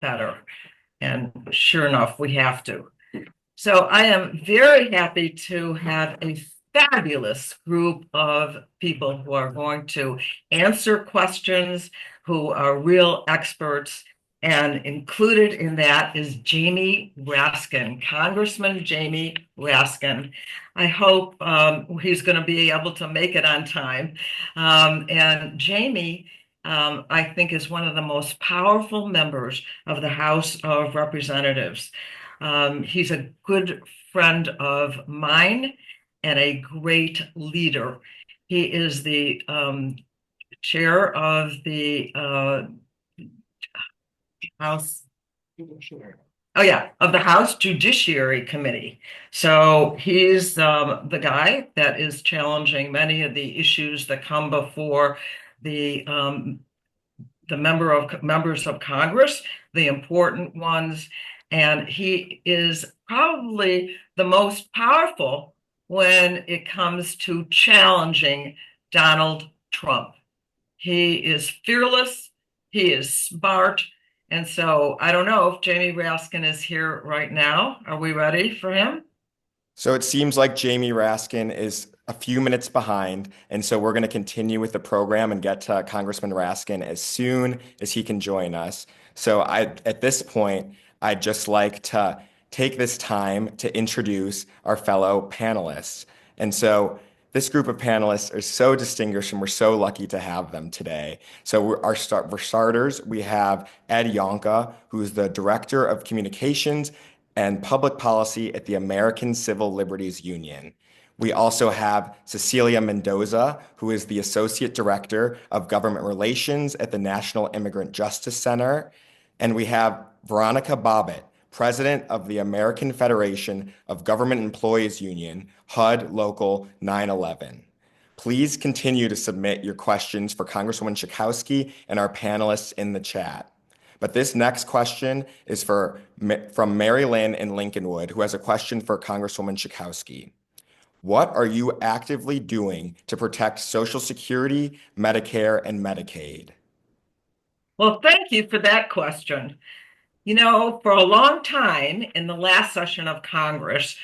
better. And sure enough, we have to. So I am very happy to have a fabulous group of people who are going to answer questions, who are real experts. And included in that is Jamie Raskin, Congressman Jamie Raskin. I hope he's going to be able to make it on time. And Jamie, I think, is one of the most powerful members of the House of Representatives. He's a good friend of mine and a great leader. He is the chair of the House. Oh yeah, of the House Judiciary Committee. So he's the guy that is challenging many of the issues that come before the members of Congress, the important ones, and he is probably the most powerful when it comes to challenging Donald Trump. He is fearless, he is smart, and so I don't know if Jamie Raskin is here right now. Are we ready for him? So it seems like Jamie Raskin is a few minutes behind, and so we're going to continue with the program and get to Congressman Raskin as soon as he can join us. At this point, I'd just like to take this time to introduce our fellow panelists. And so this group of panelists are so distinguished, and we're so lucky to have them today. For starters, we have Ed Yonka, who's the Director of Communications and Public Policy at the American Civil Liberties Union. We also have Cecilia Mendoza, who is the Associate Director of Government Relations at the National Immigrant Justice Center. And we have Veronica Bobbitt, President of the American Federation of Government Employees Union, HUD Local 911. Please continue to submit your questions for Congresswoman Schakowsky and our panelists in the chat. But this next question is from Mary Lynn in Lincolnwood, who has a question for Congresswoman Schakowsky. What are you actively doing to protect Social Security, Medicare, and Medicaid? Well, thank you for that question. You know, for a long time in the last session of Congress,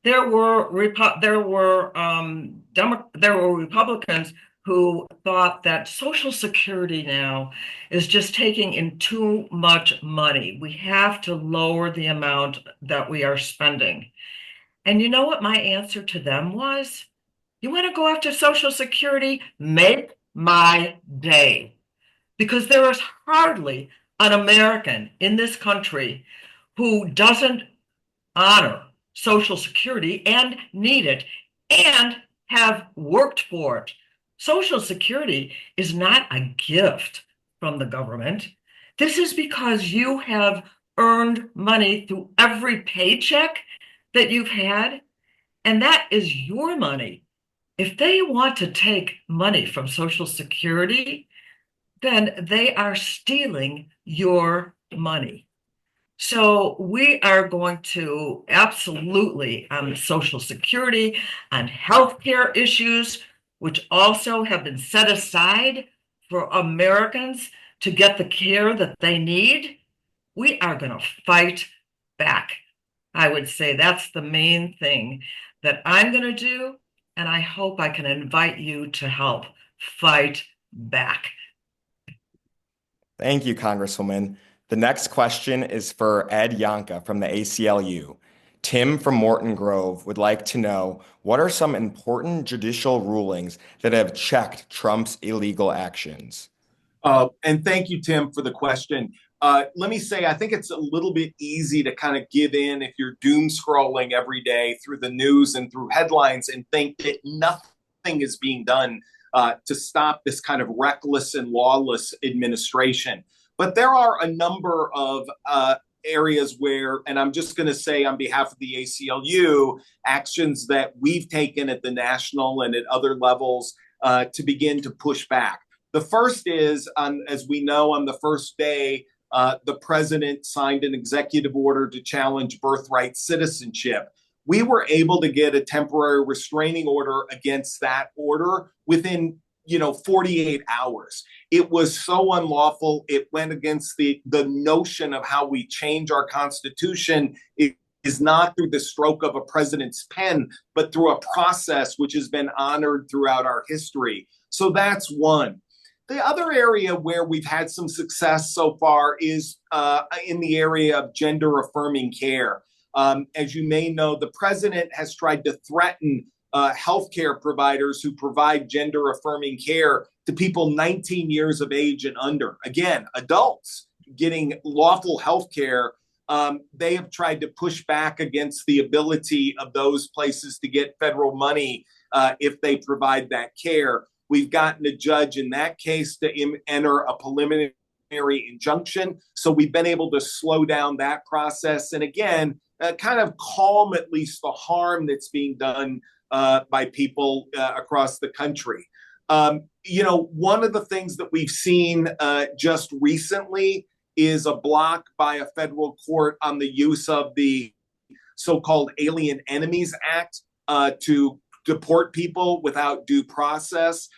there were Republicans who thought that Social Security now is just taking in too much money. We have to lower the amount that we are spending. And you know what my answer to them was? You want to go after Social Security? Make my day. Because there is hardly an American in this country who doesn't honor Social Security and need it and have worked for it. Social Security is not a gift from the government. This is because you have earned money through every paycheck that you've had, and that is your money. If they want to take money from Social Security, then they are stealing your money. So we are going to absolutely on Social Security, on healthcare issues, which also have been set aside for Americans to get the care that they need. We are going to fight back. I would say that's the main thing that I'm going to do, and I hope I can invite you to help fight back. Thank you, Congresswoman. The next question is for Ed Yonka from the ACLU. Tim from Morton Grove would like to know, what are some important judicial rulings that have checked Trump's illegal actions? And thank you, Tim, for the question. Let me say, I think it's a little bit easy to kind of give in if you're doom scrolling every day through the news and through headlines and think that nothing is being done to stop this kind of reckless and lawless administration. But there are a number of areas where, and I'm just going to say on behalf of the ACLU, actions that we've taken at the national and at other levels to begin to push back. The first is, as we know, on the first day, the president signed an executive order to challenge birthright citizenship. We were able to get a temporary restraining order against that order within 48 hours. It was so unlawful. It went against the notion of how we change our Constitution. It is not through the stroke of a president's pen, but through a process which has been honored throughout our history. So that's one. The other area where we've had some success so far is in the area of gender affirming care. As you may know, the president has tried to threaten healthcare providers who provide gender affirming care to people 19 years of age and under. Again, adults getting lawful healthcare. They have tried to push back against the ability of those places to get federal money if they provide that care. We've gotten a judge in that case to enter a preliminary injunction. So we've been able to slow down that process. And again, kind of calm at least the harm that's being done by people across the country. One of the things that we've seen just recently is a block by a federal court on the use of the so-called Alien Enemies Act to deport people without due process.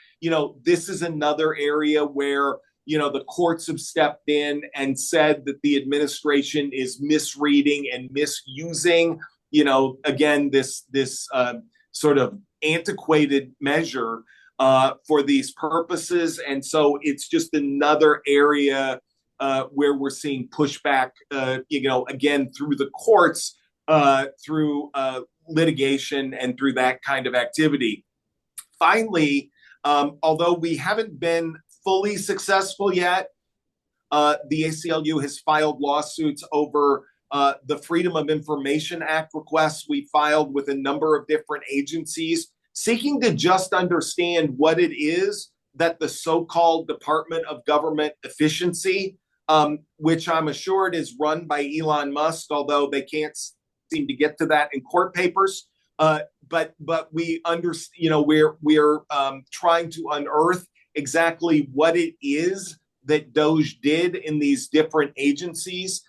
This is another area where the courts have stepped in and said that the administration is misreading and misusing, again, this sort of antiquated measure for these purposes. And so it's just another area where we're seeing pushback, again, through the courts, through litigation and through that kind of activity. Finally, although we haven't been fully successful yet, the ACLU has filed lawsuits over the Freedom of Information Act requests we filed with a number of different agencies, seeking to just understand what it is that the so-called Department of Government Efficiency, which I'm assured is run by Elon Musk, although they can't seem to get to that in court papers. But we understand, we're trying to unearth exactly what it is that DOJ did in these different agencies.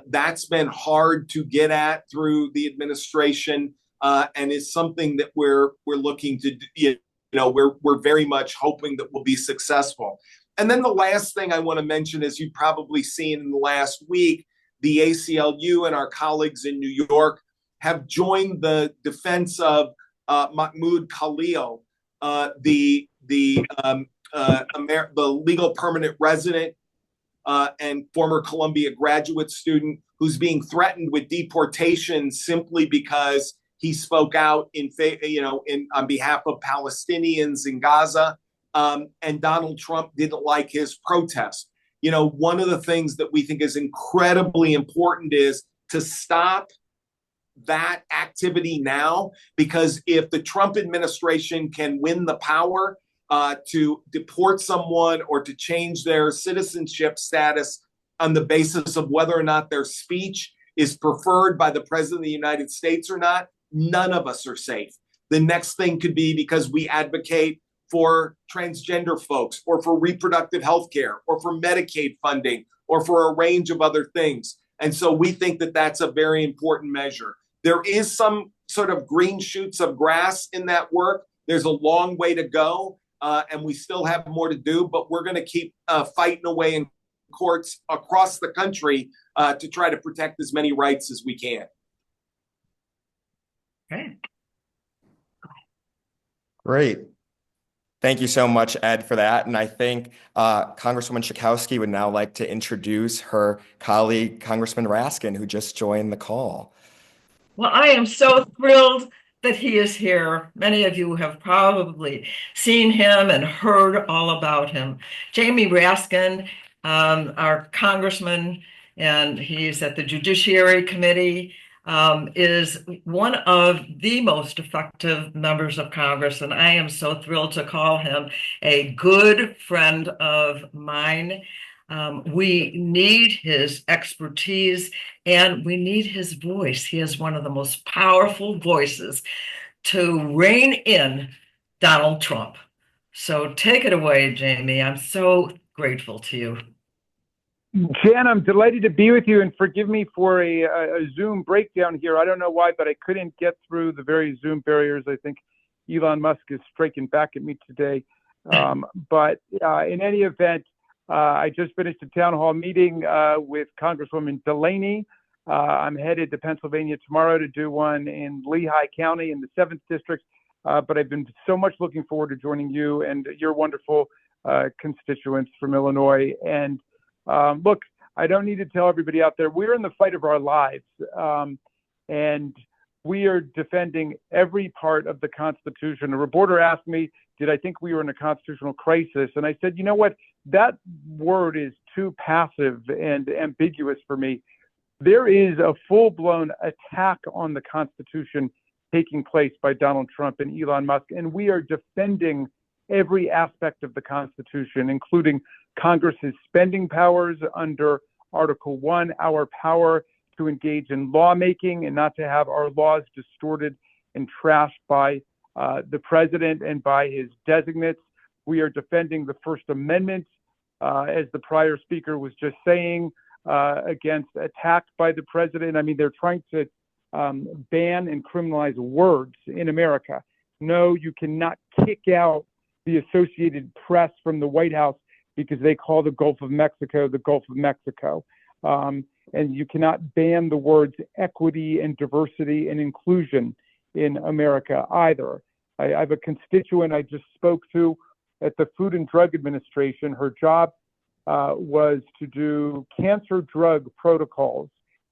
That's been hard to get at through the administration, and is something that we're looking to, we're very much hoping that we'll be successful. And then the last thing I want to mention, as you've probably seen in the last week, the ACLU and our colleagues in New York have joined the defense of Mahmoud Khalil, the legal permanent resident and former Columbia graduate student who's being threatened with deportation simply because he spoke out on behalf of Palestinians in Gaza, and Donald Trump didn't like his protest. One of the things that we think is incredibly important is to stop that activity now, because if the Trump administration can win the power to deport someone or to change their citizenship status on the basis of whether or not their speech is preferred by the president of the United States or not, none of us are safe. The next thing could be because we advocate for transgender folks, or for reproductive health care, or for Medicaid funding, or for a range of other things. And so we think that that's a very important measure. There is some sort of green shoots of grass in that work. There's a long way to go, and we still have more to do, but we're going to keep fighting away in courts across the country to try to protect as many rights as we can. Okay. Great. Thank you so much, Ed, for that. And I think Congresswoman Schakowsky would now like to introduce her colleague, Congressman Raskin, who just joined the call. Well, I am so thrilled that he is here. Many of you have probably seen him and heard all about him. Jamie Raskin, our congressman, and he's at the Judiciary Committee, is one of the most effective members of Congress, and I am so thrilled to call him a good friend of mine. We need his expertise and we need his voice. He is one of the most powerful voices to rein in Donald Trump. So take it away, Jamie. I'm so grateful to you. Jan, I'm delighted to be with you, and forgive me for a Zoom breakdown here. I don't know why, but I couldn't get through the very Zoom barriers. I think Elon Musk is striking back at me today. But in any event, I just finished a town hall meeting with Congresswoman Delaney. I'm headed to Pennsylvania tomorrow to do one in Lehigh County in the 7th District. But I've been so much looking forward to joining you and your wonderful constituents from Illinois. And look, I don't need to tell everybody out there, we're in the fight of our lives. And we are defending every part of the Constitution. A reporter asked me, did I think we were in a constitutional crisis? And I said, you know what? That word is too passive and ambiguous for me. There is a full-blown attack on the Constitution taking place by Donald Trump and Elon Musk, and we are defending every aspect of the Constitution, including Congress's spending powers under Article 1, our power to engage in lawmaking and not to have our laws distorted and trashed by the president and by his designates. We are defending the First Amendment, as the prior speaker was just saying, against attack by the president. I mean, they're trying to ban and criminalize words in America. No, you cannot kick out the Associated Press from the White House because they call the Gulf of Mexico the Gulf of Mexico. And you cannot ban the words equity and diversity and inclusion in America either. I have a constituent I just spoke to at the Food and Drug Administration. Her job was to do cancer drug protocols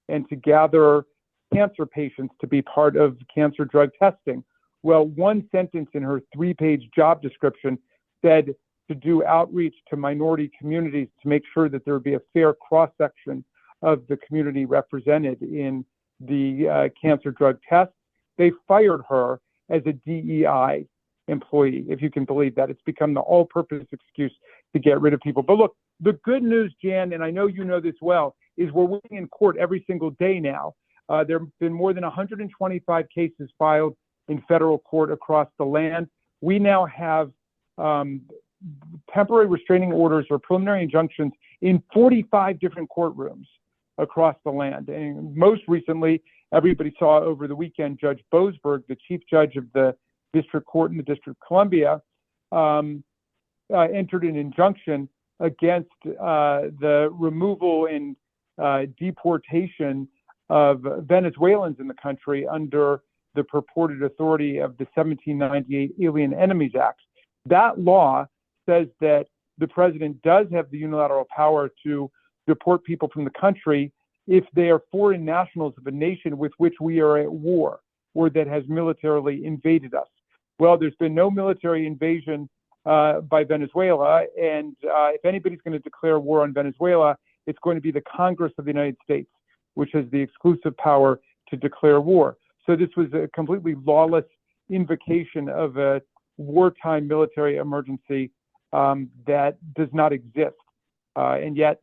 and to gather cancer patients to be part of cancer drug testing. Well, one sentence in her 3-page job description said to do outreach to minority communities to make sure that there would be a fair cross-section of the community represented in the cancer drug tests. They fired her as a DEI employee, if you can believe that. It's become the all-purpose excuse to get rid of people. But look, the good news, Jan, and I know you know this well, is we're winning in court every single day now. There have been more than 125 cases filed in federal court across the land. We now have temporary restraining orders or preliminary injunctions in 45 different courtrooms across the land. And most recently, everybody saw over the weekend, Judge Boasberg, the chief judge of the district court in the District of Columbia, entered an injunction against the removal and deportation of Venezuelans in the country under the purported authority of the 1798 Alien Enemies Act. That law says that the president does have the unilateral power to deport people from the country if they are foreign nationals of a nation with which we are at war or that has militarily invaded us. Well, there's been no military invasion by Venezuela, and if anybody's going to declare war on Venezuela, it's going to be the Congress of the United States, which has the exclusive power to declare war. So this was a completely lawless invocation of a wartime military emergency that does not exist. And yet,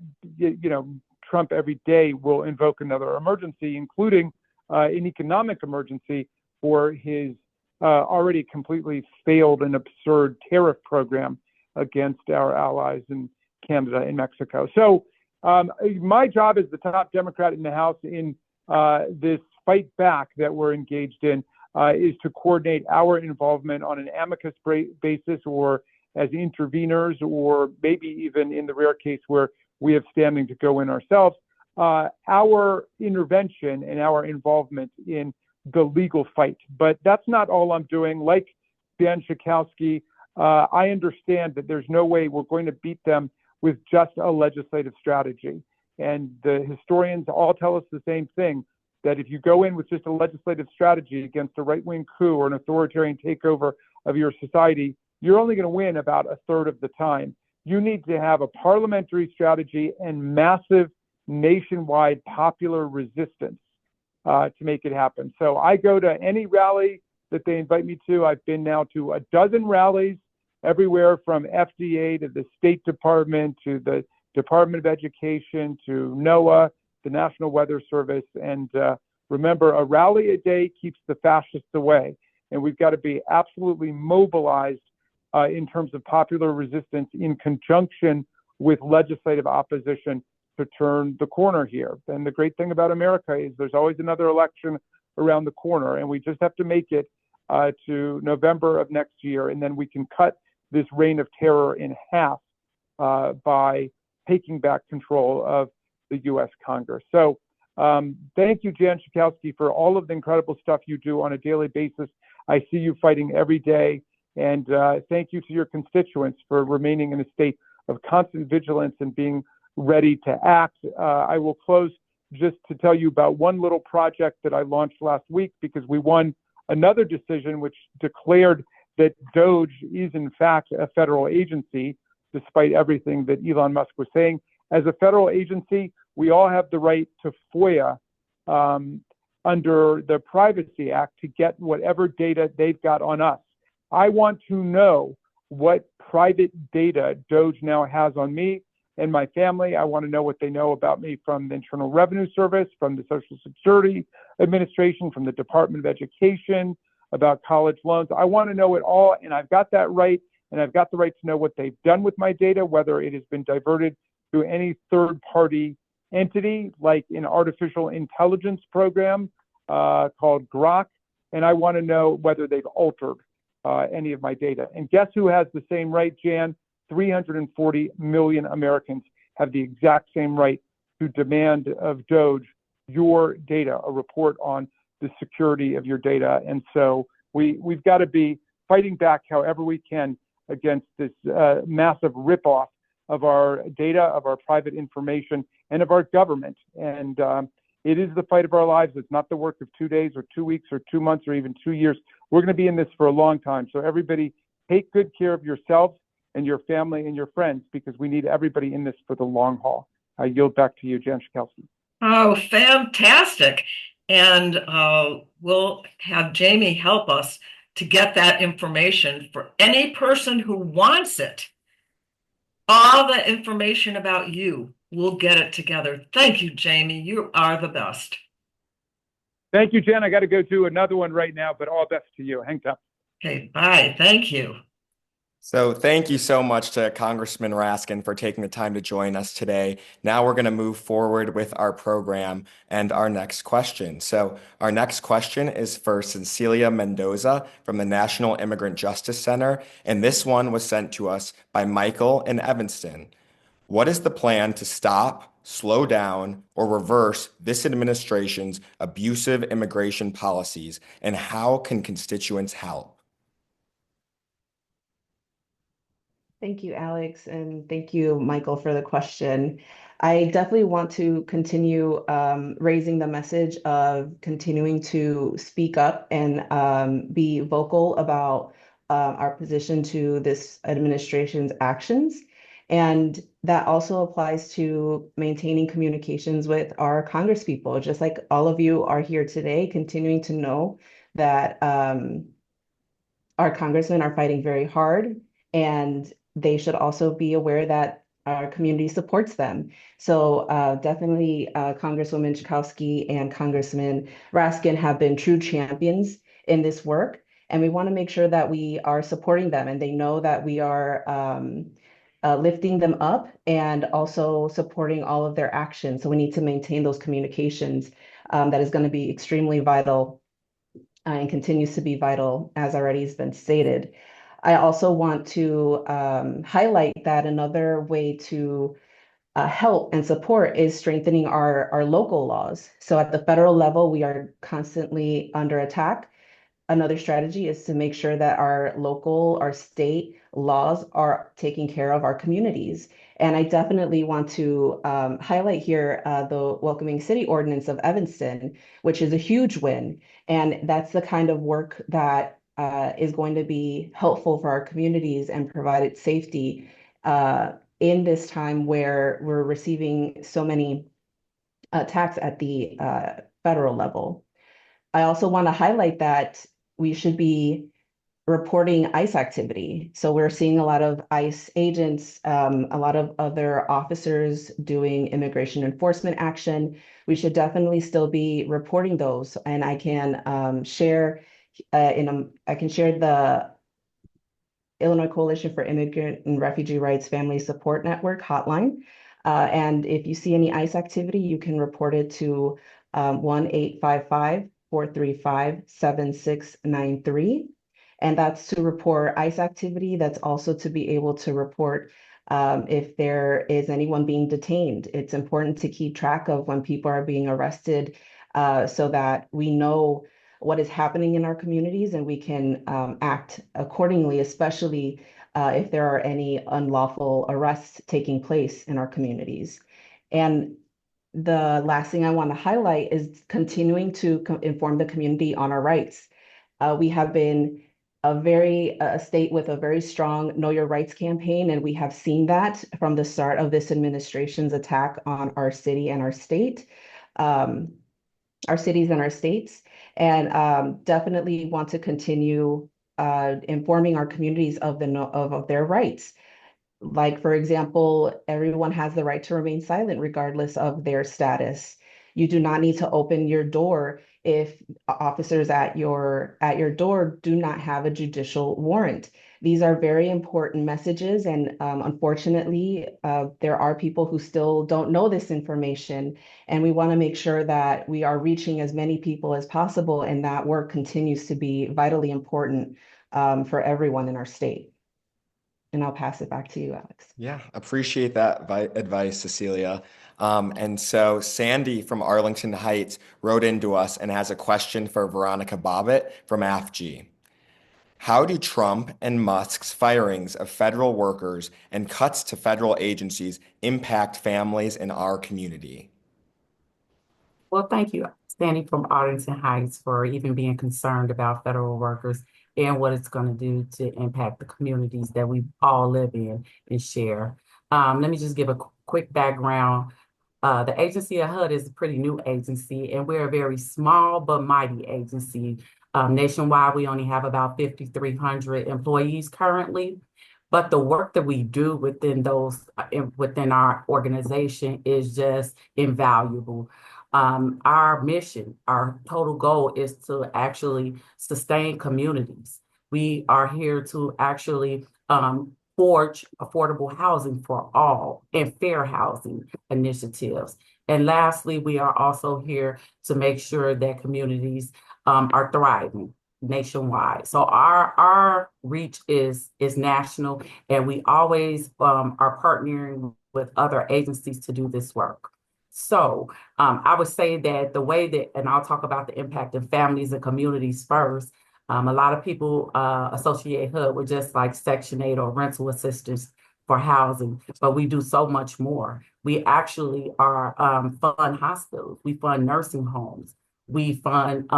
Trump every day will invoke another emergency, including an economic emergency for his already completely failed and absurd tariff program against our allies in Canada and Mexico. So my job as the top Democrat in the House in this fight back that we're engaged in is to coordinate our involvement on an amicus basis or as interveners, or maybe even in the rare case where we have standing to go in ourselves, our intervention and our involvement in the legal fight. But that's not all I'm doing. Like Dan Schakowsky, I understand that there's no way we're going to beat them with just a legislative strategy. And the historians all tell us the same thing, that if you go in with just a legislative strategy against a right-wing coup or an authoritarian takeover of your society, you're only going to win about a third of the time. You need to have a parliamentary strategy and massive nationwide popular resistance to make it happen. So I go to any rally that they invite me to. I've been now to a dozen rallies, everywhere from FDA to the State Department to the Department of Education to NOAA, the National Weather Service. And remember, a rally a day keeps the fascists away. And we've got to be absolutely mobilized in terms of popular resistance in conjunction with legislative opposition to turn the corner here. And the great thing about America is there's always another election around the corner, and we just have to make it to November of next year, and then we can cut this reign of terror in half by taking back control of the U.S. Congress. So thank you, Jan Schakowsky, for all of the incredible stuff you do on a daily basis. I see you fighting every day. And thank you to your constituents for remaining in a state of constant vigilance and being ready to act. I will close just to tell you about one little project that I launched last week, because we won another decision which declared that DOGE is in fact a federal agency, despite everything that Elon Musk was saying. As a federal agency, we all have the right to FOIA under the Privacy Act to get whatever data they've got on us. I want to know what private data DOGE now has on me and my family. I want to know what they know about me from the Internal Revenue Service, from the Social Security Administration, from the Department of Education, about college loans. I want to know it all, and I've got that right, and I've got the right to know what they've done with my data, whether it has been diverted to any third-party entity, like an artificial intelligence program called Grok, and I want to know whether they've altered any of my data. And guess who has the same right, Jan? 340 million Americans have the exact same right to demand of DOGE your data, a report on the security of your data. And so we've got to be fighting back however we can against this massive ripoff of our data, of our private information, and of our government. And it is the fight of our lives. It's not the work of 2 days or 2 weeks or 2 months or even 2 years. We're going to be in this for a long time. So everybody, take good care of yourselves and your family and your friends, because we need everybody in this for the long haul. I yield back to you, Jan Schakowsky. Oh, fantastic. And we'll have Jamie help us to get that information for any person who wants it. All the information about you, we'll get it together. Thank you, Jamie. You are the best. Thank you, Jen. I got to go do another one right now, but all best to you. Hang tough. Okay, bye. Thank you. So thank you so much to Congressman Raskin for taking the time to join us today. Now we're going to move forward with our program and our next question. So our next question is for Cecilia Mendoza from the National Immigrant Justice Center, and this one was sent to us by Michael in Evanston. What is the plan to stop, slow down, or reverse this administration's abusive immigration policies, and how can constituents help? Thank you, Alex, and thank you, Michael, for the question. I definitely want to continue raising the message of continuing to speak up and be vocal about our position to this administration's actions. And that also applies to maintaining communications with our congresspeople, just like all of you are here today, continuing to know that our congressmen are fighting very hard, and they should also be aware that our community supports them. So definitely Congresswoman Schakowsky and Congressman Raskin have been true champions in this work. And we want to make sure that we are supporting them, and they know that we are lifting them up and also supporting all of their actions. So we need to maintain those communications. That is going to be extremely vital and continues to be vital, as already has been stated. I also want to highlight that another way to help and support is strengthening our local laws. So at the federal level, we are constantly under attack. Another strategy is to make sure that our local, our state laws are taking care of our communities. And I definitely want to highlight here the Welcoming City Ordinance of Evanston, which is a huge win. And that's the kind of work that is going to be helpful for our communities and provide safety in this time where we're receiving so many attacks at the federal level. I also want to highlight that we should be reporting ICE activity. So we're seeing a lot of ICE agents, a lot of other officers doing immigration enforcement action. We should definitely still be reporting those. And I can share the Illinois Coalition for Immigrant and Refugee Rights Family Support Network hotline. And if you see any ICE activity, you can report it to 1-855-435-7693. And that's to report ICE activity. That's also to be able to report if there is anyone being detained. It's important to keep track of when people are being arrested so that we know what is happening in our communities and we can act accordingly, especially if there are any unlawful arrests taking place in our communities. And the last thing I want to highlight is continuing to inform the community on our rights. We have been a state with a very strong Know Your Rights campaign, and we have seen that from the start of this administration's attack on our city and our state, our cities and our states, and definitely want to continue informing our communities of their rights. Like, for example, everyone has the right to remain silent regardless of their status. You do not need to open your door if officers at your door do not have a judicial warrant. These are very important messages, and unfortunately, there are people who still don't know this information, and we want to make sure that we are reaching as many people as possible, and that work continues to be vitally important for everyone in our state. And I'll pass it back to you, Alex. Yeah, appreciate that advice, Cecilia. And so Sandy from Arlington Heights wrote into us and has a question for Veronica Bobbitt from AFGE. How do Trump and Musk's firings of federal workers and cuts to federal agencies impact families in our community? Well, thank you, Sandy from Arlington Heights, for even being concerned about federal workers and what it's going to do to impact the communities that we all live in and share. Let me just give a quick background. The agency at HUD is a pretty new agency, and we're a very small but mighty agency. Nationwide, we only have about 5,300 employees currently. But the work that we do within our organization is just invaluable. Our mission, our total goal is to actually sustain communities. We are here to actually forge affordable housing for all and fair housing initiatives. And lastly, we are also here to make sure that communities are thriving nationwide. So our reach is national, and we always are partnering with other agencies to do this work. So I would say that the way that, and I'll talk about the impact of families and communities first. A lot of people associate HUD with just like Section 8 or rental assistance for housing, but we do so much more. We actually fund hospitals, we fund nursing homes, we fund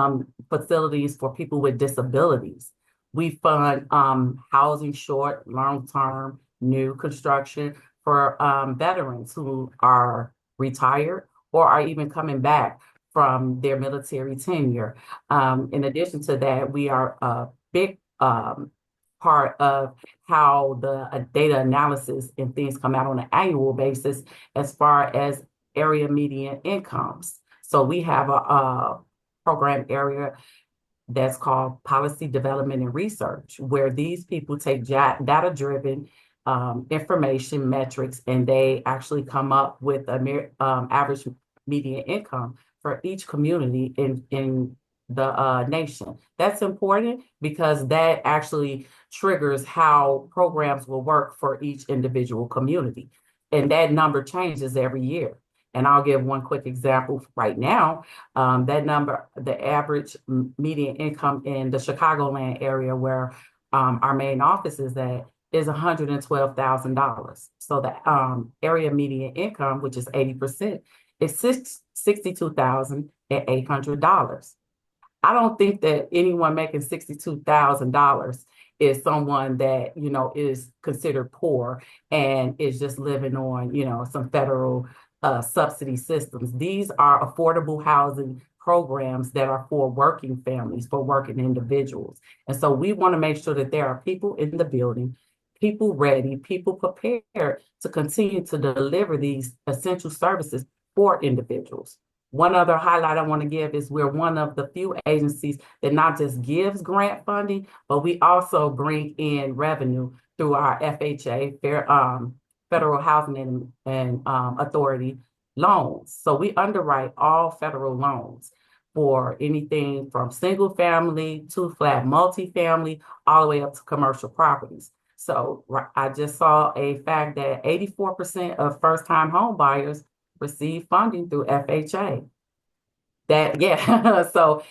facilities for people with disabilities. We fund housing, short, long-term, new construction for veterans who are retired or are even coming back from their military tenure. In addition to that, we are a big part of how the data analysis and things come out on an annual basis as far as area median incomes. So we have a program area that's called Policy Development and Research, where these people take data-driven information metrics, and they actually come up with an average median income for each community in the nation. That's important because that actually triggers how programs will work for each individual community. And that number changes every year. And I'll give one quick example right now. That number, the average median income in the Chicagoland area where our main office is at, is $112,000. So the area median income, which is 80%, is $62,800. I don't think that anyone making $62,000 is someone that, is considered poor and is just living on, some federal subsidy systems. These are affordable housing programs that are for working families, for working individuals. And so we want to make sure that there are people in the building, people ready, people prepared to continue to deliver these essential services for individuals. One other highlight I want to give is we're one of the few agencies that not just gives grant funding, but we also bring in revenue through our FHA, Federal Housing and Authority loans. So we underwrite all federal loans. for anything from single family to flat multifamily, all the way up to commercial properties. So I just saw a fact that 84% of first-time home buyers receive funding through FHA. So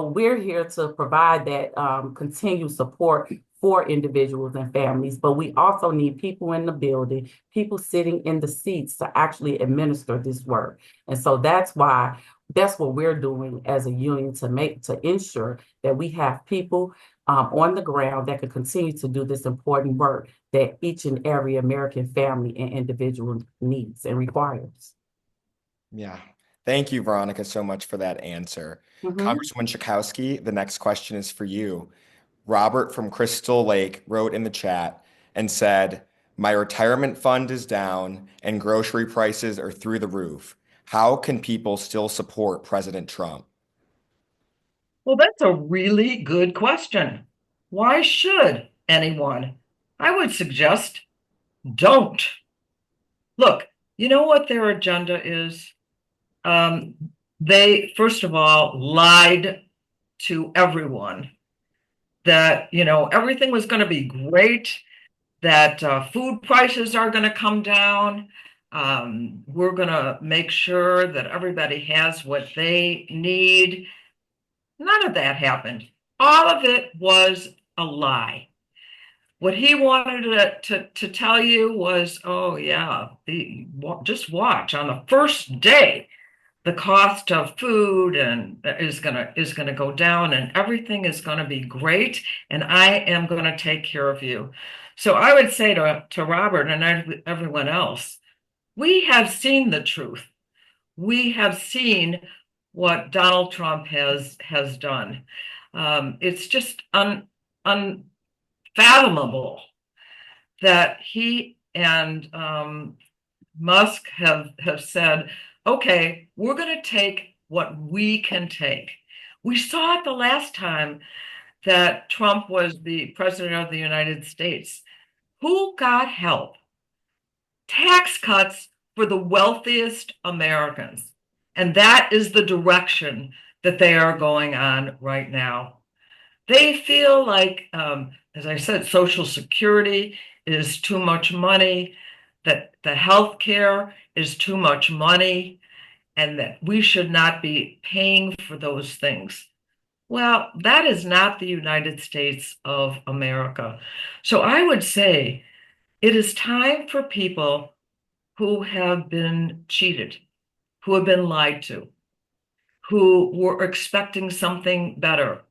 we're here to provide that continued support for individuals and families, but we also need people in the building, people sitting in the seats to actually administer this work. And so that's what we're doing as a union to ensure that we have people on the ground that can continue to do this important work that each and every American family and individual needs and requires. Yeah. Thank you, Veronica, so much for that answer. Congresswoman Schakowsky, the next question is for you. Robert from Crystal Lake wrote in the chat and said, "My retirement fund is down and grocery prices are through the roof. How can people still support President Trump?" Well, that's a really good question. Why should anyone? I would suggest don't. Look, you know what their agenda is? They, first of all, lied to everyone that, everything was going to be great, that food prices are going to come down. We're going to make sure that everybody has what they need. None of that happened. All of it was a lie. What he wanted to tell you was, oh yeah, just watch on the first day, the cost of food is gonna go down, and everything is gonna be great, and I am gonna take care of you. So I would say to Robert and everyone else, we have seen the truth. We have seen what Donald Trump has done. It's just unfathomable that he and Musk have said, okay, we're going to take what we can take. We saw it the last time that Trump was the president of the United States. Who got help? Tax cuts for the wealthiest Americans. And that is the direction that they are going on right now. They feel like, as I said, Social Security is too much money, that the health care is too much money, and that we should not be paying for those things. Well, that is not the United States of America. So I would say it is time for people who have been cheated, who have been lied to, who were expecting something better.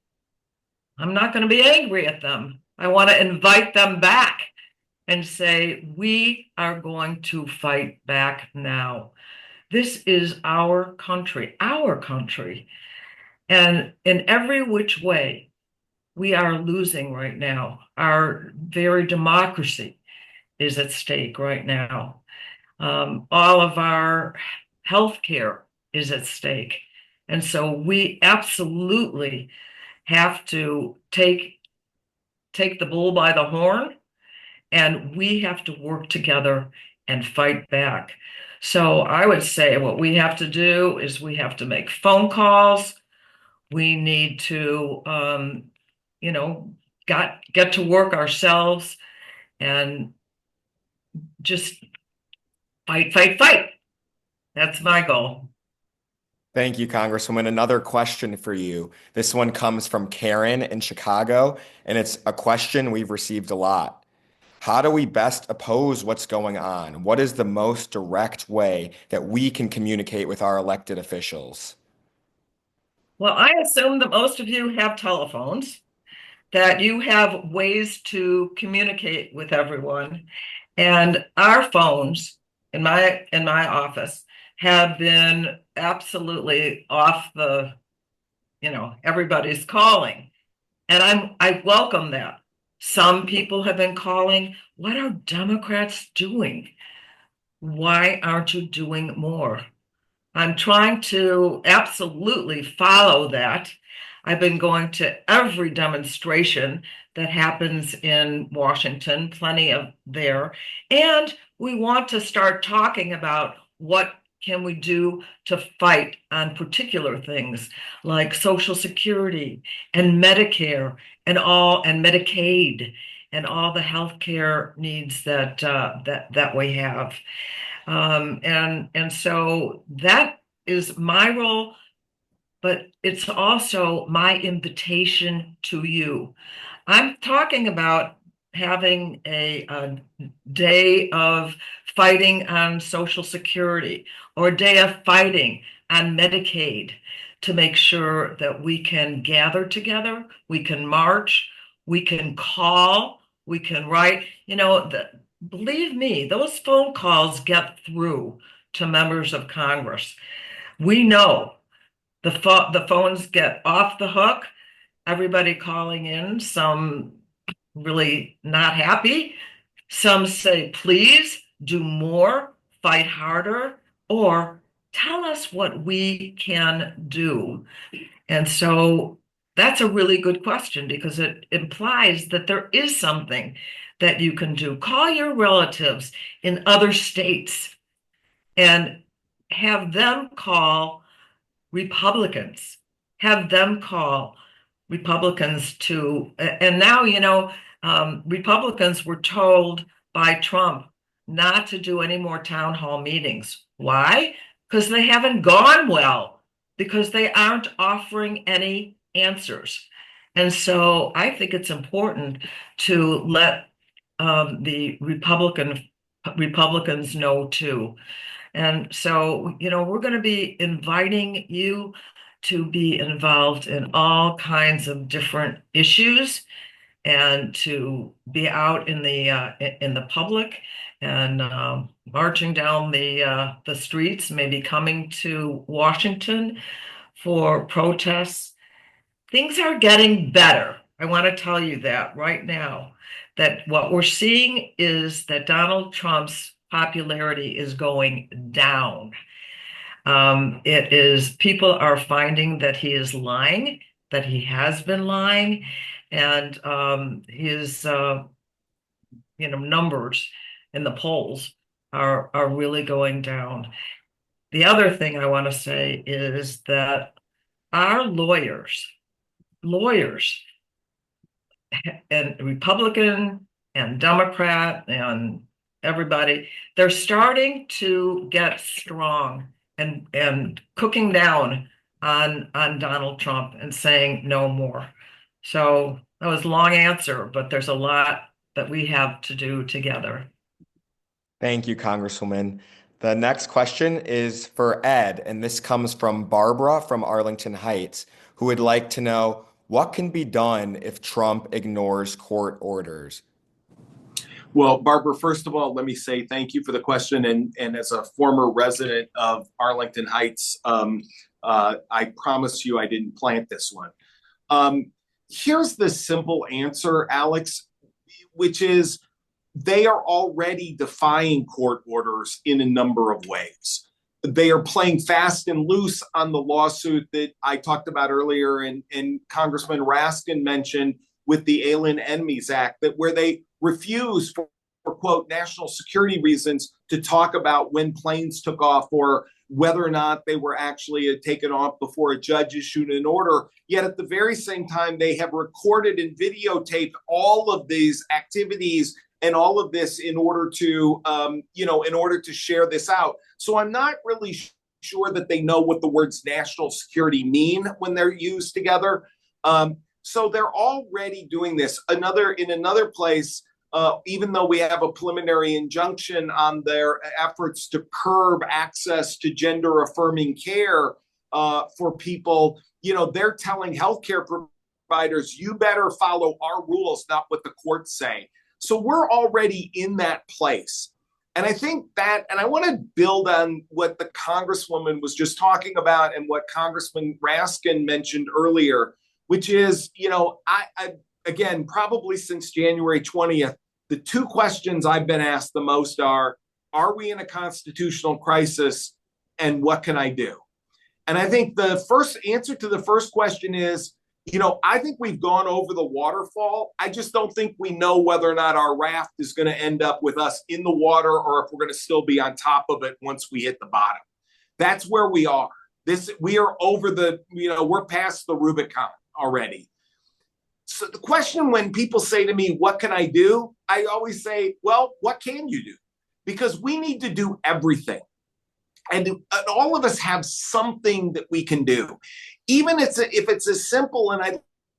I'm not going to be angry at them. I want to invite them back and say, we are going to fight back now. This is our country. And in every which way, we are losing right now. Our very democracy is at stake right now. All of our health care is at stake. And so we absolutely have to take the bull by the horn, and we have to work together and fight back. So I would say what we have to do is we have to make phone calls. We need to, get to work ourselves and just fight. That's my goal. Thank you, Congresswoman. Another question for you. This one comes from Karen in Chicago, and it's a question we've received a lot. How do we best oppose what's going on? What is the most direct way that we can communicate with our elected officials? Well, I assume that most of you have telephones, that you have ways to communicate with everyone. And our phones in my office have been absolutely off the, everybody's calling. And I welcome that. Some people have been calling, what are Democrats doing? Why aren't you doing more? I'm trying to absolutely follow that. I've been going to every demonstration that happens in Washington, plenty of there. And we want to start talking about what can we do to fight on particular things like Social Security and Medicare and Medicaid and all the healthcare needs that we have. And so that is my role, but it's also my invitation to you. I'm talking about having a day of fighting on Social Security or a day of fighting on Medicaid to make sure that we can gather together, we can march, we can call, we can write. Believe me, those phone calls get through to members of Congress. We know the phones get off the hook, everybody calling in, some really not happy. Some say, please do more, fight harder, or tell us what we can do. And so that's a really good question because it implies that there is something that you can do. Call your relatives in other states and have them call Republicans, have them call Republicans and now, Republicans were told by Trump not to do any more town hall meetings. Why? Because they haven't gone well, because they aren't offering any answers. And so I think it's important to let the Republicans know too. And so, we're going to be inviting you to be involved in all kinds of different issues and to be out in the public and marching down the streets, maybe coming to Washington for protests. Things are getting better. I want to tell you that right now, that what we're seeing is that Donald Trump's popularity is going down. People are finding that he is lying, that he has been lying, and his numbers in the polls are really going down. The other thing I want to say is that our lawyers and Republican and Democrat and everybody, they're starting to get strong and cooking down on Donald Trump and saying no more. So that was a long answer, but there's a lot that we have to do together. Thank you, Congresswoman. The next question is for Ed, and this comes from Barbara from Arlington Heights, who would like to know what can be done if Trump ignores court orders. Well, Barbara, first of all, let me say thank you for the question. And as a former resident of Arlington Heights, I promise you I didn't plant this one. Here's the simple answer, Alex, which is they are already defying court orders in a number of ways. They are playing fast and loose on the lawsuit that I talked about earlier and Congressman Raskin mentioned with the Alien Enemies Act, that where they refuse for quote, national security reasons to talk about when planes took off or whether or not they were actually taken off before a judge issued an order. Yet at the very same time, they have recorded and videotaped all of these activities and all of this in order to, in order to share this out. So I'm not really sure that they know what the words national security mean when they're used together. So they're already doing this. In another place, even though we have a preliminary injunction on their efforts to curb access to gender affirming care for people, they're telling healthcare providers, you better follow our rules, not what the courts say. So we're already in that place. And I think that, and I want to build on what the Congresswoman was just talking about and what Congressman Raskin mentioned earlier, which is, I again, probably since January 20th, the two questions I've been asked the most are we in a constitutional crisis and what can I do? And I think the first answer to the first question is, I think we've gone over the waterfall. I just don't think we know whether or not our raft is going to end up with us in the water or if we're going to still be on top of it once we hit the bottom. That's where we are. We are over we're past the Rubicon already. So the question when people say to me, what can I do? I always say, well, what can you do? Because we need to do everything. And all of us have something that we can do. Even if it's as simple, and I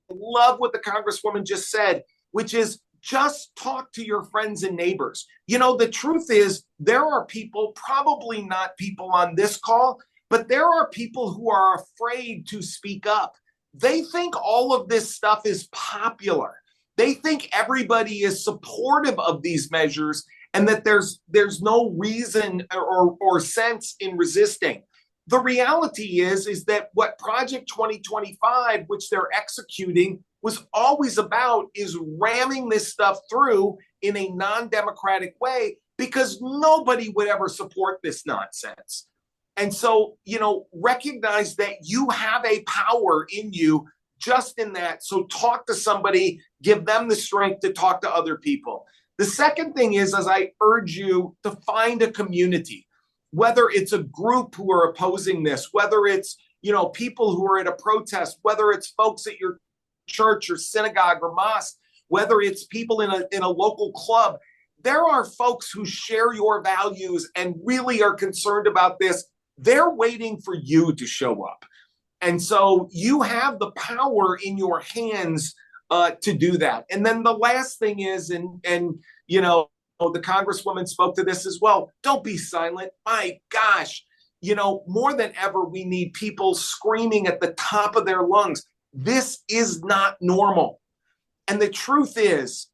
love what the Congresswoman just said, which is just talk to your friends and neighbors. The truth is there are people, probably not people on this call, but there are people who are afraid to speak up. They think all of this stuff is popular. They think everybody is supportive of these measures and that there's no reason or sense in resisting. The reality is that what Project 2025, which they're executing, was always about is ramming this stuff through in a non-democratic way because nobody would ever support this nonsense. And so, recognize that you have a power in you just in that. So talk to somebody, give them the strength to talk to other people. The second thing is, as I urge you to find a community, whether it's a group who are opposing this, whether it's, people who are at a protest, whether it's folks at your church or synagogue or mosque, whether it's people in a local club, there are folks who share your values and really are concerned about this. They're waiting for you to show up. And so you have the power in your hands to do that. And then the last thing is, and the Congresswoman spoke to this as well, don't be silent. My gosh, more than ever, we need people screaming at the top of their lungs. This is not normal. And the truth is,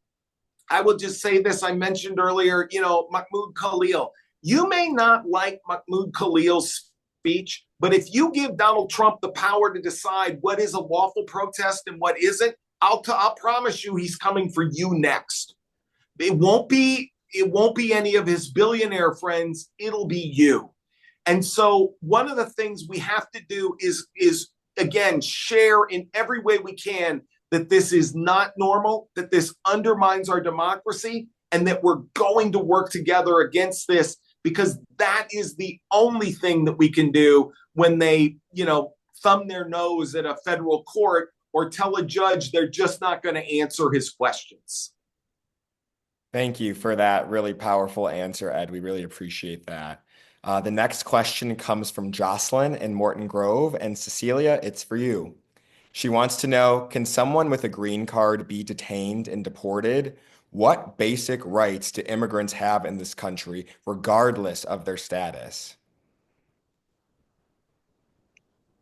I will just say this, I mentioned earlier, Mahmoud Khalil. You may not like Mahmoud Khalil's speech, but if you give Donald Trump the power to decide what is a lawful protest and what isn't, I'll promise you he's coming for you next. It won't be any of his billionaire friends. It'll be you. And so one of the things we have to do is again, share in every way we can that this is not normal, that this undermines our democracy, and that we're going to work together against this, because that is the only thing that we can do when they, thumb their nose at a federal court or tell a judge they're just not going to answer his questions. Thank you for that really powerful answer, Ed. We really appreciate that. The next question comes from Jocelyn in Morton Grove, and Cecilia, it's for you. She wants to know, can someone with a green card be detained and deported? What basic rights do immigrants have in this country, regardless of their status?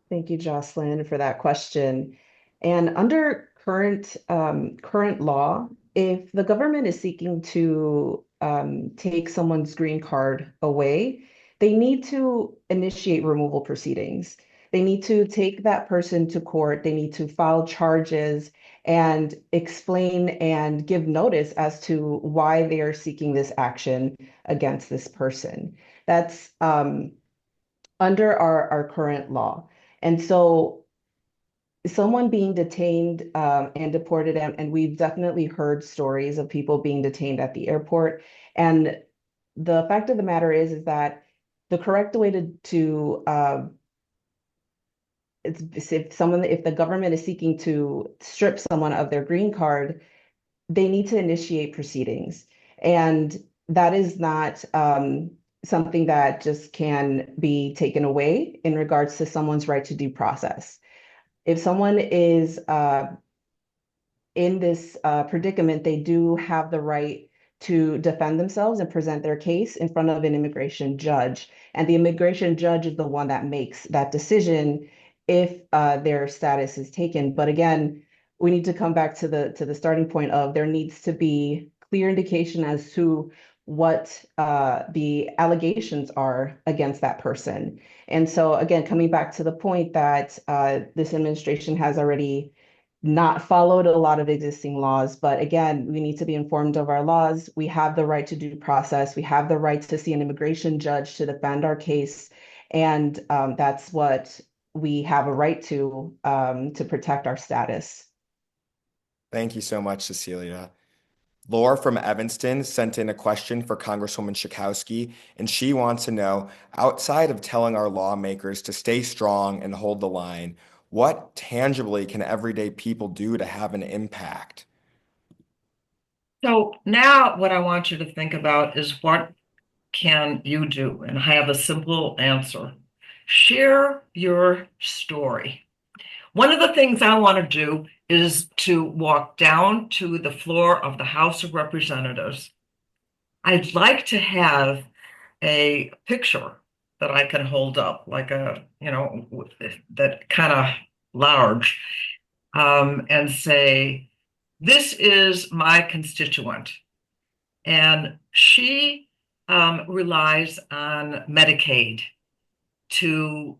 Thank you, Jocelyn, for that question. And under current law, if the government is seeking to take someone's green card away, they need to initiate removal proceedings. They need to take that person to court. They need to file charges and explain and give notice as to why they are seeking this action against this person. That's under our current law. And so someone being detained and deported, and we've definitely heard stories of people being detained at the airport. And the fact of the matter is that the correct way to if the government is seeking to strip someone of their green card, they need to initiate proceedings. And that is not something that just can be taken away in regards to someone's right to due process. If someone is in this predicament, they do have the right to defend themselves and present their case in front of an immigration judge. And the immigration judge is the one that makes that decision if their status is taken. But again, we need to come back to the starting point of there needs to be clear indication as to what the allegations are against that person. And so again, coming back to the point that this administration has already not followed a lot of existing laws, but again, we need to be informed of our laws. We have the right to due process. We have the right to see an immigration judge to defend our case. And that's what we have a right to protect our status. Thank you so much, Cecilia. Laura from Evanston sent in a question for Congresswoman Schakowsky, and she wants to know, outside of telling our lawmakers to stay strong and hold the line, what tangibly can everyday people do to have an impact? So now what I want you to think about is what can you do? And I have a simple answer. Share your story. One of the things I want to do is to walk down to the floor of the House of Representatives. I'd like to have a picture that I can hold up, like a, that kind of large, and say, this is my constituent. And she relies on Medicaid to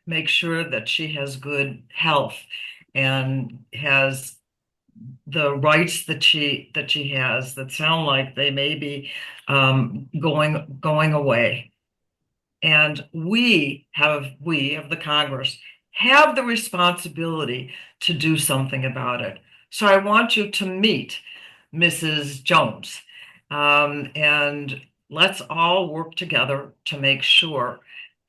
make sure that she has good health and has the rights that she has that sound like they may be going away. And we of the Congress have the responsibility to do something about it. So I want you to meet Mrs. Jones, and let's all work together to make sure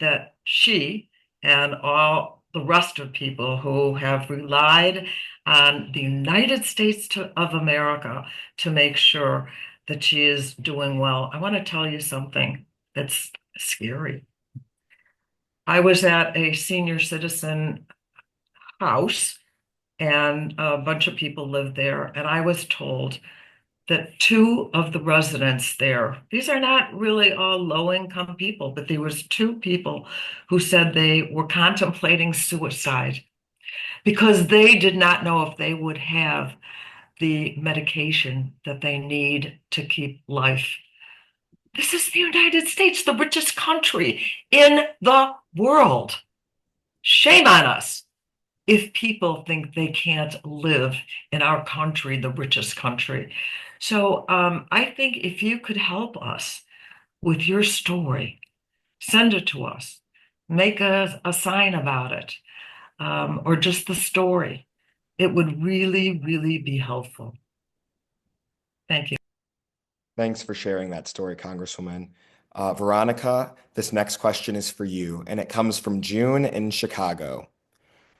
that she and all the rest of people who have relied on the United States of America to make sure that she is doing well. I want to tell you something that's scary. I was at a senior citizen house, and a bunch of people lived there, and I was told that two of the residents there, these are not really all low-income people, but there was two people who said they were contemplating suicide because they did not know if they would have the medication that they need to keep life. This is the United States, the richest country in the world. Shame on us if people think they can't live in our country, the richest country. So I think if you could help us with your story, send it to us, make a sign about it, or just the story. It would really, really be helpful. Thank you. Thanks for sharing that story, Congresswoman. Veronica, this next question is for you, and it comes from June in Chicago.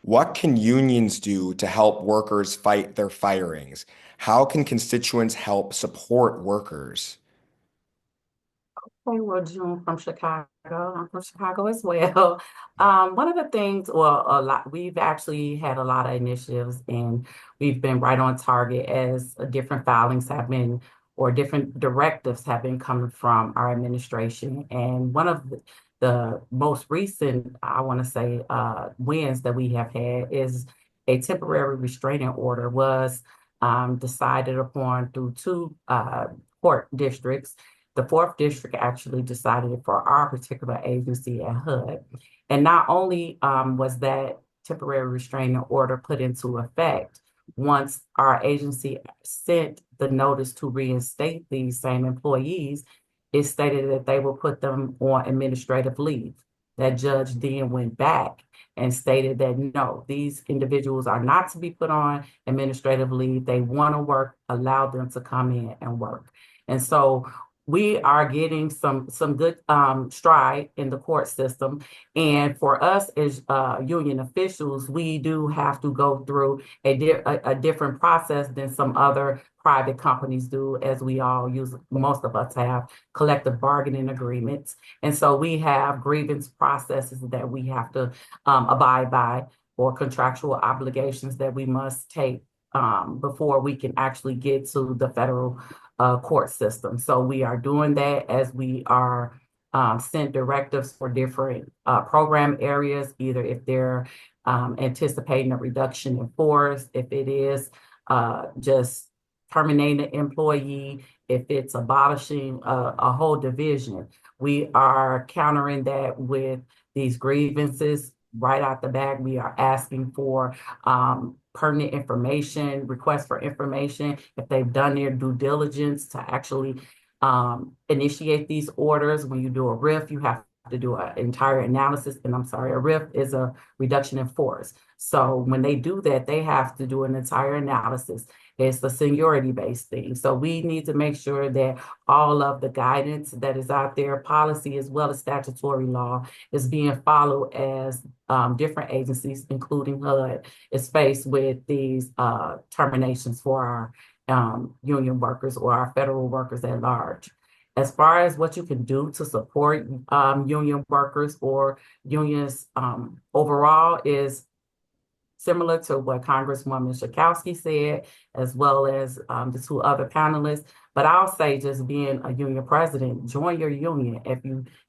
What can unions do to help workers fight their firings? How can constituents help support workers? Okay, well, June from Chicago. I'm from Chicago as well. One of the things, well, we've actually had a lot of initiatives and we've been right on target as different filings have been, or different directives have been coming from our administration. And one of the most recent, I want to say, wins that we have had is a temporary restraining order was decided upon through two court districts. The fourth district actually decided for our particular agency at HUD. And not only was that temporary restraining order put into effect, once our agency sent the notice to reinstate these same employees, it stated that they will put them on administrative leave. That judge then went back and stated that no, these individuals are not to be put on administrative leave. They want to work, allow them to come in and work. And so we are getting some good stride in the court system. And for us as union officials, we do have to go through a different process than some other private companies do, as we all use, most of us have collective bargaining agreements. And so we have grievance processes that we have to abide by, or contractual obligations that we must take before we can actually get to the federal court system. So we are doing that as we are sent directives for different program areas, either if they're anticipating a reduction in force, if it is just terminating an employee, if it's abolishing a whole division. We are countering that with these grievances. Right out the bag, we are asking for pertinent information, requests for information, if they've done their due diligence to actually initiate these orders. When you do a RIF, you have to do an entire analysis, and I'm sorry, a RIF is a reduction in force. So when they do that, they have to do an entire analysis. It's a seniority-based thing. So we need to make sure that all of the guidance that is out there, policy as well as statutory law, is being followed as different agencies, including HUD, is faced with these terminations for our union workers or our federal workers at large. As far as what you can do to support union workers or unions overall is similar to what Congresswoman Schakowsky said, as well as the two other panelists. But I'll say, just being a union president, join your union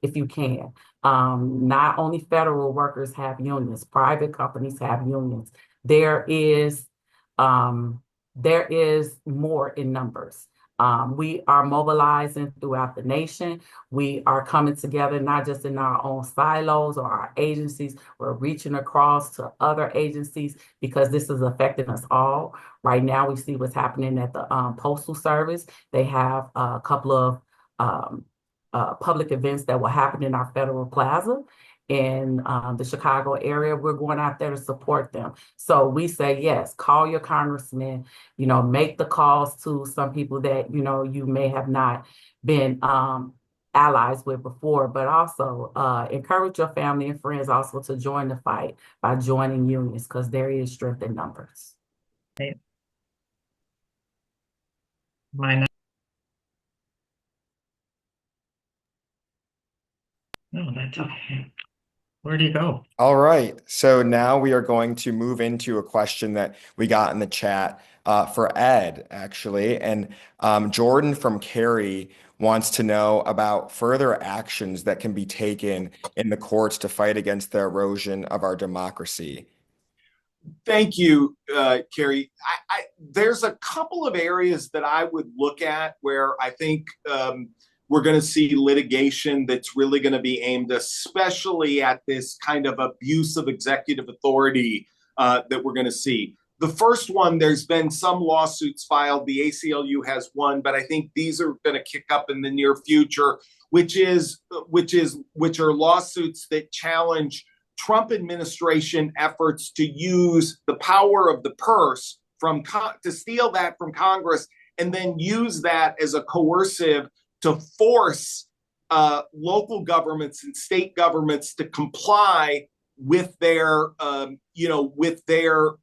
if you can. Not only federal workers have unions, private companies have unions. There is more in numbers. We are mobilizing throughout the nation. We are coming together, not just in our own silos or our agencies. We're reaching across to other agencies because this is affecting us all. Right now, we see what's happening at the Postal Service. They have a couple of public events that will happen in our Federal Plaza in the Chicago area. We're going out there to support them. So we say, yes, call your congressman, make the calls to some people that, you may have not been allies with before, but also encourage your family and friends also to join the fight by joining unions, because there is strength in numbers. Okay. No, that's okay. Where do you go? All right. So now we are going to move into a question that we got in the chat for Ed, actually. And Jordan from Cary wants to know about further actions that can be taken in the courts to fight against the erosion of our democracy. Thank you, Carrie. There's a couple of areas that I would look at where I think we're going to see litigation that's really going to be aimed especially at this kind of abuse of executive authority that we're going to see. The first one, there's been some lawsuits filed. The ACLU has one, but I think these are going to kick up in the near future, which are lawsuits that challenge Trump administration efforts to use the power of the purse to steal that from Congress and then use that as a coercive to force local governments and state governments to comply with their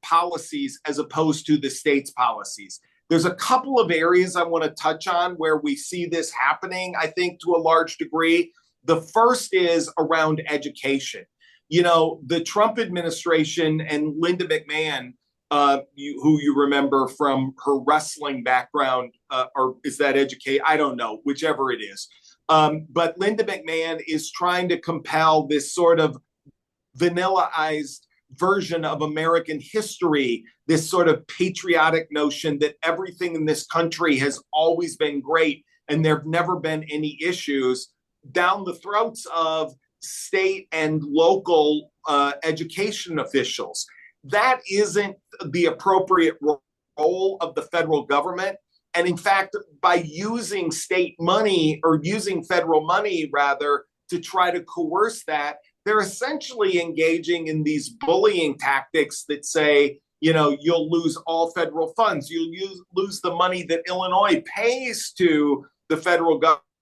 policies as opposed to the state's policies. There's a couple of areas I want to touch on where we see this happening, I think, to a large degree. The first is around education. The Trump administration and Linda McMahon, who you remember from her wrestling background, or is that educate? I don't know, whichever it is. But Linda McMahon is trying to compel this sort of vanillaized version of American history, this sort of patriotic notion that everything in this country has always been great and there have never been any issues, down the throats of state and local education officials. That isn't the appropriate role of the federal government. And in fact, by using state money or using federal money, rather, to try to coerce that, they're essentially engaging in these bullying tactics that say, you'll lose all federal funds. You'll lose the money that Illinois pays to the federal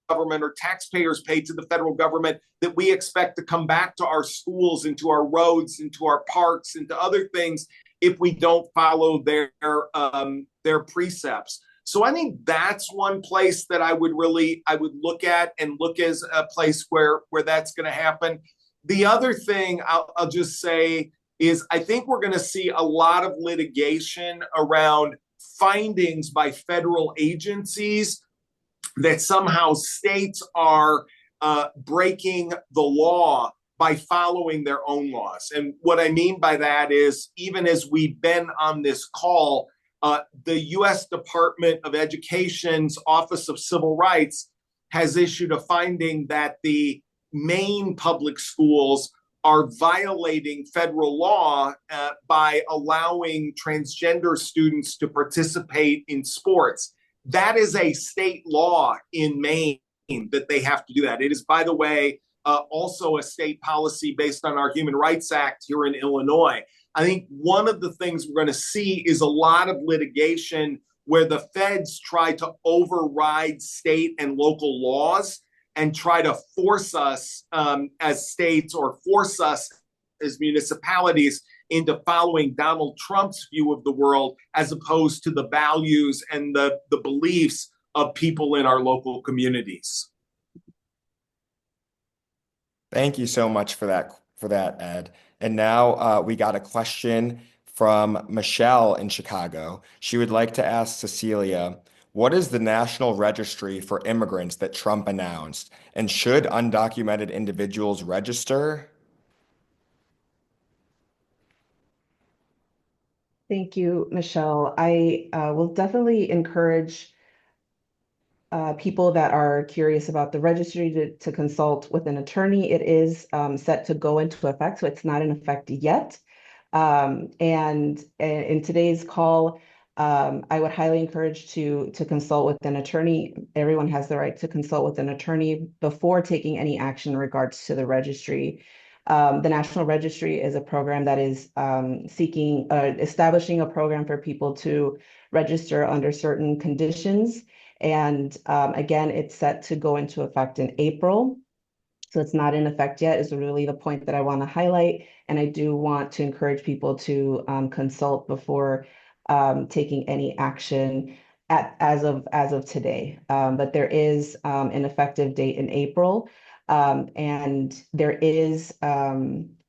government or taxpayers pay to the federal government that we expect to come back to our schools, into our roads, into our parks, into other things if we don't follow their precepts. So I think that's one place that I would look at and look as a place where that's going to happen. The other thing I'll just say is I think we're going to see a lot of litigation around findings by federal agencies that somehow states are breaking the law by following their own laws. And what I mean by that is, even as we've been on this call, the U.S. Department of Education's Office of Civil Rights has issued a finding that the Maine public schools are violating federal law by allowing transgender students to participate in sports. That is a state law in Maine that they have to do that. It is, by the way, also a state policy based on our Human Rights Act here in Illinois. I think one of the things we're going to see is a lot of litigation where the feds try to override state and local laws and try to force us as states or force us as municipalities into following Donald Trump's view of the world as opposed to the values and the beliefs of people in our local communities. Thank you so much for that, Ed. And now we got a question from Michelle in Chicago. She would like to ask Cecilia, what is the National Registry for Immigrants that Trump announced? And should undocumented individuals register? Thank you, Michelle. I will definitely encourage people that are curious about the registry to consult with an attorney. It is set to go into effect, so it's not in effect yet. And in today's call, I would highly encourage to consult with an attorney. Everyone has the right to consult with an attorney before taking any action in regards to the registry. The National Registry is a program that is establishing a program for people to register under certain conditions. And again, it's set to go into effect in April. So it's not in effect yet, is really the point that I want to highlight. And I do want to encourage people to consult before taking any action as of today. But there is an effective date in April. And there is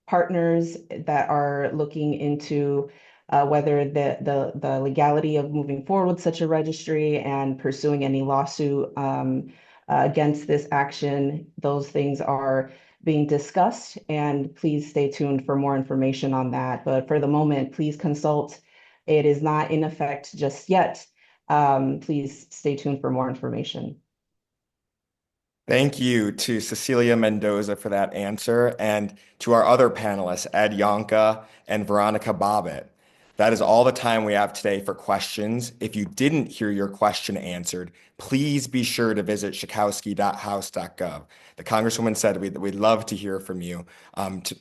partners that are looking into whether the legality of moving forward with such a registry and pursuing any lawsuit against this action. Those things are being discussed, and please stay tuned for more information on that. But for the moment, please consult. It is not in effect just yet. Please stay tuned for more information. Thank you to Cecilia Mendoza for that answer, and to our other panelists, Ed Yonka and Veronica Bobbitt. That is all the time we have today for questions. If you didn't hear your question answered, please be sure to visit schakowsky.house.gov. The Congresswoman said we'd love to hear from you.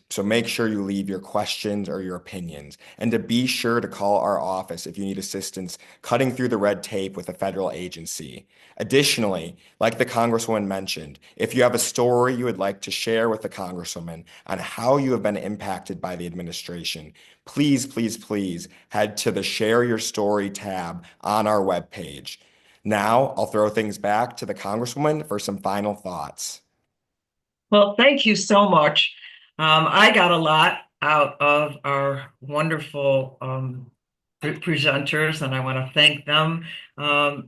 So make sure you leave your questions or your opinions. And to be sure to call our office if you need assistance cutting through the red tape with a federal agency. Additionally, like the Congresswoman mentioned, if you have a story you would like to share with the Congresswoman on how you have been impacted by the administration, please, please, please head to the Share Your Story tab on our webpage. Now, I'll throw things back to the Congresswoman for some final thoughts. Well, thank you so much. I got a lot out of our wonderful presenters, and I want to thank them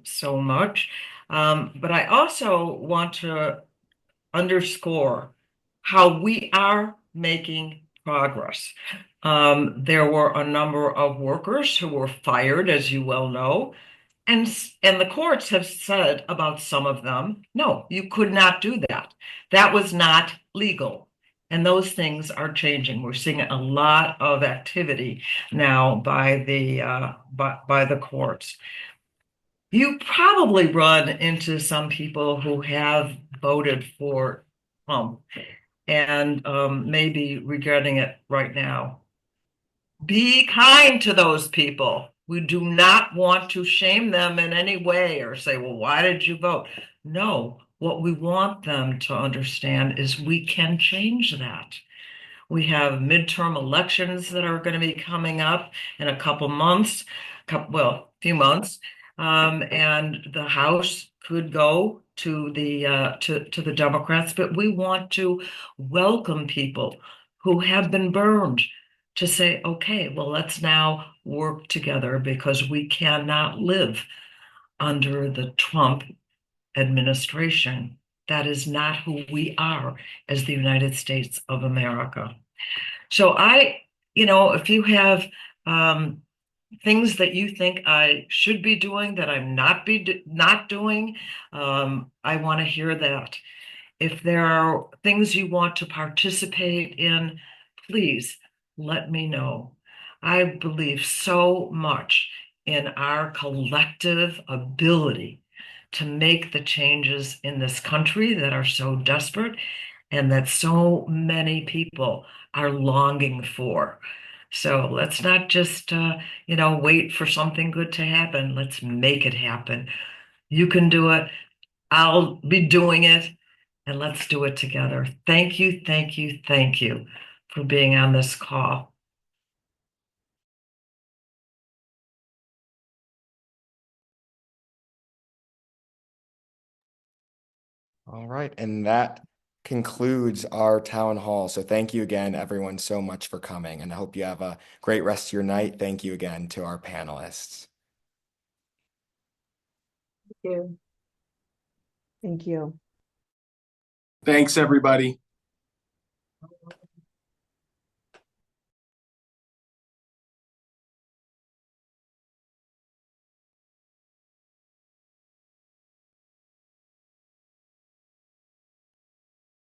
so much. But I also want to underscore how we are making progress. There were a number of workers who were fired, as you well know, and the courts have said about some of them, no, you could not do that. That was not legal. And those things are changing. We're seeing a lot of activity now by the courts. You probably run into some people who have voted for Trump and maybe regretting it right now. Be kind to those people. We do not want to shame them in any way or say, well, why did you vote? No, what we want them to understand is we can change that. We have midterm elections that are going to be coming up in a couple months, a few months, and the House could go to the Democrats, but we want to welcome people who have been burned to say, okay, well, let's now work together because we cannot live under the Trump administration. That is not who we are as the United States of America. So if you have things that you think I should be doing that I'm not doing, I want to hear that. If there are things you want to participate in, please let me know. I believe so much in our collective ability to make the changes in this country that are so desperate. and that so many people are longing for. So let's not just, wait for something good to happen. Let's make it happen. You can do it. I'll be doing it, and let's do it together. Thank you, thank you, thank you for being on this call. All right, and that concludes our town hall. So thank you again, everyone, so much for coming, and I hope you have a great rest of your night. Thank you again to our panelists. Thank you. Thank you. Thanks, everybody.